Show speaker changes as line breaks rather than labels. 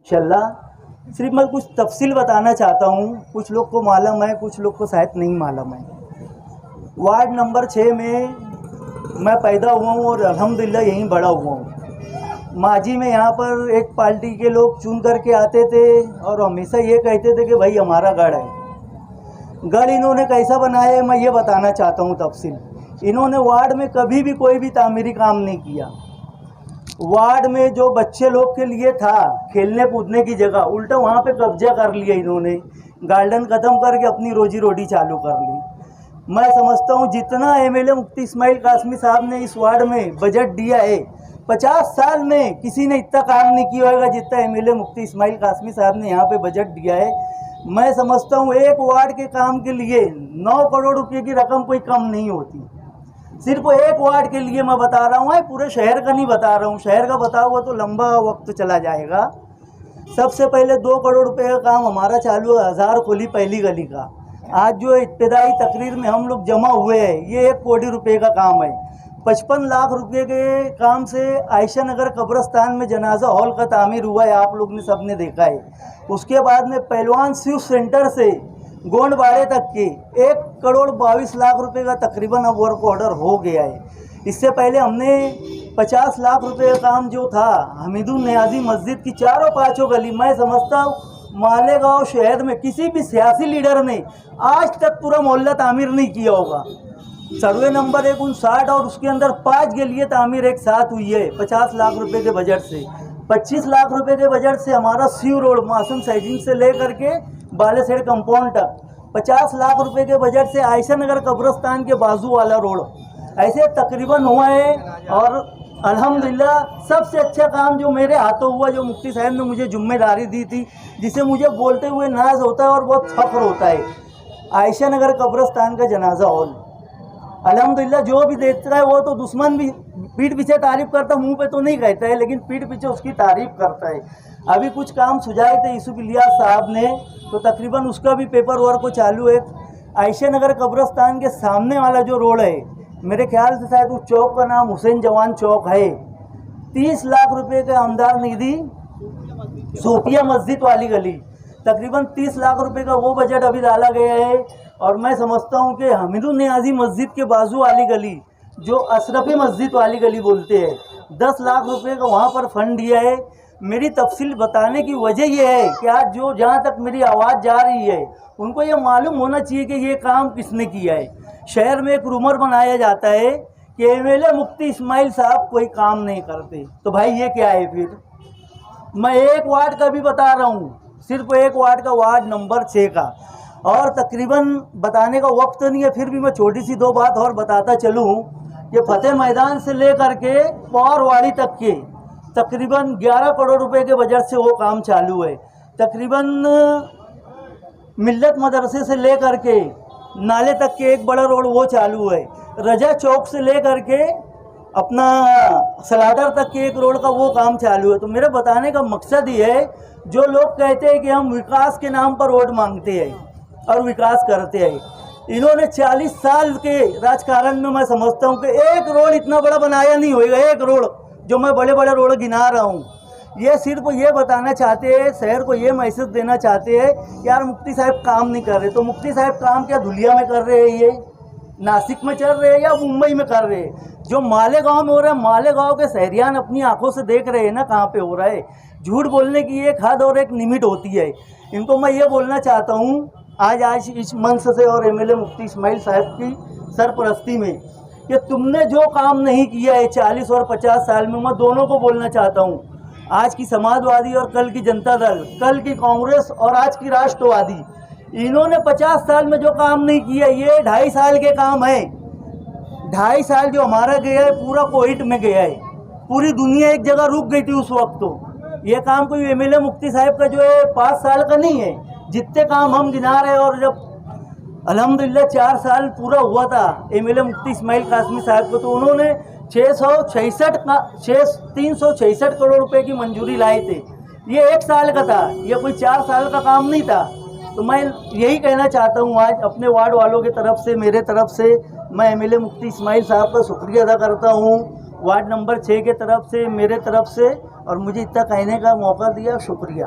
इंशाल्लाह। सिर्फ मैं कुछ तफसील बताना चाहता हूँ, कुछ लोग को मालूम है, कुछ लोग को शायद नहीं मालूम है। वार्ड नंबर 6 में मैं पैदा हुआ हूँ और अल्हम्दुलिल्लाह यहीं बड़ा हुआ हूँ। माजी में यहाँ पर एक पार्टी के लोग चुन करके आते थे और हमेशा ये कहते थे कि भाई हमारा गढ़ है। गढ़ इन्होंने कैसा बनाया है मैं ये बताना चाहता हूँ तफसील। इन्होंने वार्ड में कभी भी कोई भी तामीरी काम नहीं किया। वार्ड में जो बच्चे लोग के लिए था खेलने कूदने की जगह, उल्टा वहाँ पे कब्जा कर लिया इन्होंने। गार्डन ख़त्म करके अपनी रोजी रोटी चालू कर ली। मैं समझता हूँ जितना एमएलए मुफ्ती इस्माइल कासमी साहब ने इस वार्ड में बजट दिया है, 50 साल में किसी ने इतना काम नहीं किया होगा जितना एमएलए मुफ्ती इस्माइल कासमी साहब ने यहाँ पे बजट दिया है। मैं समझता हूँ एक वार्ड के काम के लिए 9 करोड़ रुपये की रकम कोई कम नहीं होती। सिर्फ एक वार्ड के लिए मैं बता रहा हूँ, पूरे शहर का नहीं बता रहा हूँ। शहर का बताऊँगा तो लंबा वक्त चला जाएगा। सबसे पहले 2 करोड़ रुपए का काम हमारा चालू है, 1000 खोली पहली गली का। आज जो इब्तिदाई तकरीर में हम लोग जमा हुए हैं, ये 1 कोटी रुपए का काम है। 55 लाख रुपए के काम से आयशा नगर कब्रस्तान में जनाजा हॉल का तामीर हुआ है, आप लोग ने सबने देखा है। उसके बाद में पहलवान शिव सेंटर से गोंडबाड़े तक के 1 करोड़ 22 लाख रुपए का तकरीबन अब वर्क ऑर्डर हो गया है। इससे पहले हमने 50 लाख रुपए का काम जो था हमीदुल नियाजी मस्जिद की चारों पाँचों गली, मैं समझता हूँ मालेगांव शहर में किसी भी सियासी लीडर ने आज तक पूरा मोहल्ला तामीर नहीं किया होगा। सर्वे नंबर 159 और उसके अंदर 5 के लिए तामीर एक साथ हुई है 50 लाख रुपए के बजट से। 25 लाख रुपए के बजट से हमारा सीव रोड मासूम साइजिंग से लेकर के बालेसर कंपाउंड तक, 50 लाख रुपए के बजट से आयशा नगर कब्रस्तान के बाजू वाला रोड, ऐसे तकरीबन हुआ है। और अल्हम्दुलिल्लाह सबसे अच्छा काम जो मेरे हाथों हुआ, जो मुफ्ती साहब ने मुझे जिम्मेदारी दी थी, जिसे मुझे बोलते हुए नाज होता है और बहुत फख्र होता है, आयशा नगर कब्रस्तान का जनाजा हॉल। अल्हम्दुलिल्लाह जो भी देखता है वो तो दुश्मन भी पीठ पीछे तारीफ़ करता, मुंह पे तो नहीं कहता है, लेकिन पीठ पीछे उसकी तारीफ़ करता है। अभी कुछ काम सुझाए थे यूसुफ इलियास साहब ने, तो तकरीबन उसका भी पेपर वर्क को चालू है। आयशा नगर कब्रस्तान के सामने वाला जो रोड है, मेरे ख्याल से शायद उस चौक का नाम हुसैन जवान चौक है, 30 लाख रुपए का आमदार निधि सूफिया मस्जिद वाली गली, तकरीबन 30 लाख रुपए का वो बजट अभी डाला गया है। और मैं समझता हूँ कि हमीदुल नियाजी मस्जिद के बाजू वाली गली, जो अशरफी मस्जिद वाली गली बोलते हैं, 10 लाख रुपए का वहाँ पर फंड दिया है। मेरी तफसील बताने की वजह यह है कि आज जो जहाँ तक मेरी आवाज़ जा रही है उनको ये मालूम होना चाहिए कि ये काम किसने किया है। शहर में एक रूमर बनाया जाता है कि एमएलए मुफ्ती इस्माइल साहब कोई काम नहीं करते, तो भाई ये क्या है फिर? मैं एक वार्ड का भी बता रहा हूँ, सिर्फ एक वार्ड का, वार्ड नंबर 6 का। और तकरीबन बताने का वक्त नहीं है, फिर भी मैं छोटी सी 2 बात और बताता चलूँ कि फतेह मैदान से लेकर के पौरवाड़ी तक के तकरीबन 11 करोड़ रुपए के बजट से वो काम चालू है। तकरीबन मिल्लत मदरसे से लेकर के नाले तक के एक बड़ा रोड वो चालू है। रजा चौक से लेकर के अपना सलाडर तक के एक रोड का वो काम चालू है। तो मेरा बताने का मकसद ये है, जो लोग कहते हैं कि हम विकास के नाम पर वोट मांगते हैं और विकास करते हैं, इन्होंने 40 साल के राजकारण में मैं समझता हूँ कि एक रोड इतना बड़ा बनाया नहीं होएगा। एक रोड जो मैं बड़े बड़े रोड गिना रहा हूँ, ये सिर्फ ये बताना चाहते हैं, शहर को ये मैसेज देना चाहते हैं कि यार मुफ्ती साहब काम नहीं कर रहे। तो मुफ्ती साहब काम क्या धुलिया में कर रहे हैं, ये नासिक में चल रहे हैं या मुंबई में कर रहे हैं? जो मालेगांव में हो रहा है, मालेगांव के शहरियान अपनी आंखों से देख रहे हैं ना कहाँ पे हो रहा है। झूठ बोलने की एक हद और एक लिमिट होती है। इनको मैं ये बोलना चाहता हूँ आज इस मंच से और एमएलए मुफ्ती इस्माइल साहब की सरपरस्ती में कि तुमने जो काम नहीं किया है 40 और 50 साल में, मैं दोनों को बोलना चाहता हूँ, आज की समाजवादी और कल की जनता दल, कल की कांग्रेस और आज की राष्ट्रवादी, इन्होंने 50 साल में जो काम नहीं किया, ये 2.5 साल के काम है। 2.5 साल जो हमारा गया है पूरा कोविड में गया है, पूरी दुनिया एक जगह रुक गई थी उस वक्त। तो ये काम कोई एमएलए मुफ्ती साहब का जो है 5 साल का नहीं है, जितने काम हम गिना रहे। और जब अल्हम्दुलिल्लाह 4 साल पूरा हुआ था एमएलए मुफ्ती इस्माइल कासमी साहब को, तो उन्होंने 366 करोड़ रुपए की मंजूरी लाए थे। ये 1 साल का था, ये कोई 4 साल का काम नहीं था। तो मैं यही कहना चाहता हूँ आज अपने वार्ड वालों की तरफ से, मेरे तरफ से, मैं एमएलए मुफ्ती इस्माइल साहब का शुक्रिया अदा करता हूँ वार्ड नंबर 6 के तरफ से, मेरे तरफ से, और मुझे इतना कहने का मौका दिया, शुक्रिया।